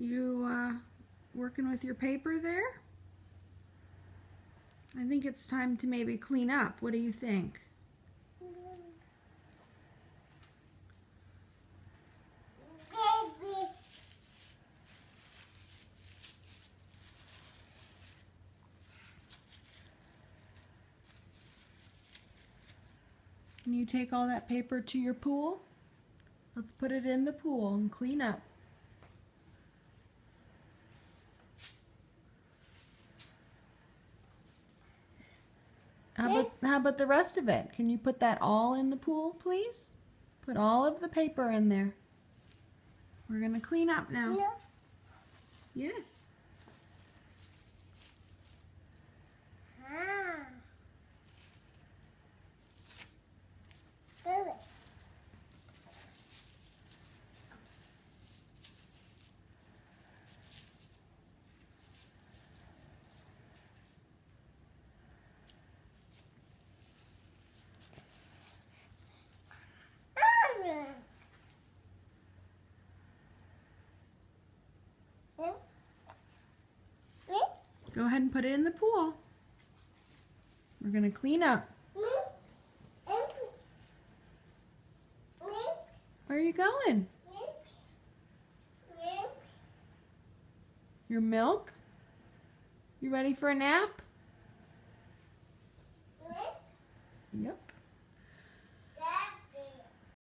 You working with your paper there? I think it's time to maybe clean up. What do you think? Can you take all that paper to your pool? Let's put it in the pool and clean up. How about the rest of it? Can you put that all in the pool, please? Put all of the paper in there. We're going to clean up now. No. Yes. Go ahead and put it in the pool. We're going to clean up. Where are you going? Your milk? You ready for a nap? Yep.